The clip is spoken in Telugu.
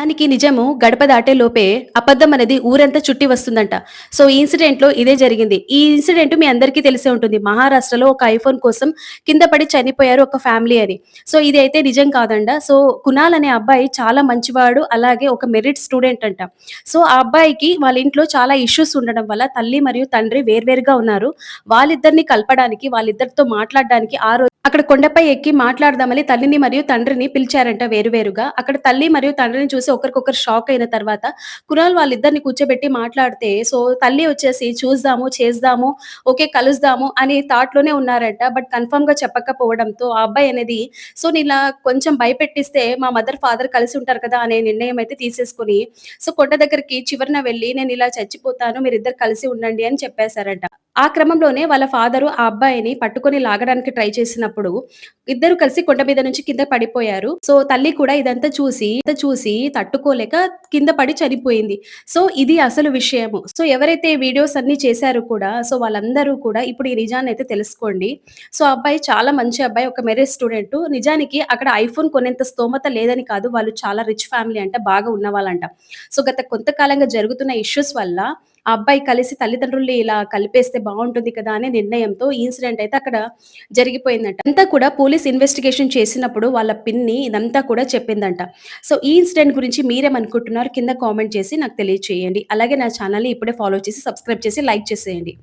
దానికి నిజము గడప దాటే లోపే అబద్ధం అనేది ఊరంతా చుట్టి వస్తుందంట. సో, ఈ ఇన్సిడెంట్‌లో ఇదే జరిగింది. ఈ ఇన్సిడెంట్ మీ అందరికీ తెలిసే ఉంటుంది. మహారాష్ట్రలో ఒక ఐఫోన్ కోసం కింద పడి చనిపోయారు ఒక ఫ్యామిలీ అని. సో, ఇది అయితే నిజం కాదండ. సో, కునాల్ అనే అబ్బాయి చాలా మంచివాడు. అలాగే ఒక మెరిట్ స్టూడెంట్ అంట. సో, ఆ అబ్బాయికి వాళ్ళ ఇంట్లో చాలా ఇష్యూస్ ఉండడం వల్ల తల్లి మరియు తండ్రి వేర్వేరుగా ఉన్నారు. వాళ్ళిద్దరిని కలపడానికి, వాళ్ళిద్దరితో మాట్లాడడానికి ఆ రోజు అక్కడ కొండపై ఎక్కి మాట్లాడదామని తల్లిని మరియు తండ్రిని పిలిచారంట వేరువేరుగా. అక్కడ తల్లి మరియు తండ్రిని చూసి ఒకరికొకరు షాక్ అయిన తర్వాత కునాల్ వాళ్ళిద్దరిని కూర్చోబెట్టి మాట్లాడితే, సో, తల్లి వచ్చేసి చూద్దాము, చేద్దాము, ఓకే కలుద్దాము అని థాట్‌లోనే ఉన్నారంట. బట్ కన్ఫర్మ్‌గా చెప్పకపోవడంతో ఆ అబ్బాయి అనేది సో, నేనిలా కొంచెం భయపెట్టిస్తే మా మదర్, ఫాదర్ కలిసి ఉంటారు కదా! అనే నిర్ణయం అయితే తీసేసుకొని, సో, కొండ దగ్గరికి చివరన వెళ్లి నేనిలా చచ్చిపోతాను. మీరిద్దరు కలిసి ఉండండి అని చెప్పేసారంట. ఆ క్రమంలోనే వాళ్ళ ఫాదరు ఆ అబ్బాయిని పట్టుకొని లాగడానికి ట్రై చేసినప్పుడు, ఇద్దరు కలిసి కొండ మీద నుంచి కింద పడిపోయారు. సో, తల్లి కూడా ఇదంతా చూసి తట్టుకోలేక కింద పడి చనిపోయింది. సో, ఇది అసలు విషయము. సో, ఎవరైతే వీడియోస్ అన్నీ చేశారో కూడా సో, వాళ్ళందరూ కూడా ఇప్పుడు ఈ నిజాన్నయితే తెలుసుకోండి. సో, ఆ అబ్బాయి చాలా మంచి అబ్బాయి. ఒక మెరిట్ స్టూడెంటు. నిజానికి అక్కడ ఐఫోన్ కొనేంత స్తోమత లేదని కాదు. వాళ్ళు చాలా రిచ్ ఫ్యామిలీ అంట. బాగా ఉన్నవాళ్ళంట. సో, గత కొంతకాలంగా జరుగుతున్న ఇష్యూస్ వల్ల ఆ అబ్బాయి కలిసి తల్లిదండ్రుల్ని ఇలా కలిపేస్తే బావుంటుంది కదా! అనే నిర్ణయంతో ఈ ఇన్సిడెంట్ అయితే అక్కడ జరిగిపోయిందంట. అంతా కూడా పోలీస్ ఇన్వెస్టిగేషన్ చేసినప్పుడు వాళ్ళ పిన్ని ఇదంతా కూడా చెప్పిందంట. సో, ఈ ఇన్సిడెంట్ గురించి మీరేమనుకుంటున్నారు? కింద కామెంట్ చేసి నాకు తెలియచేయండి. అలాగే నా ఛానెల్‌ని ఇప్పుడే ఫాలో చేసి, సబ్స్క్రైబ్ చేసి, లైక్ చేసేయండి.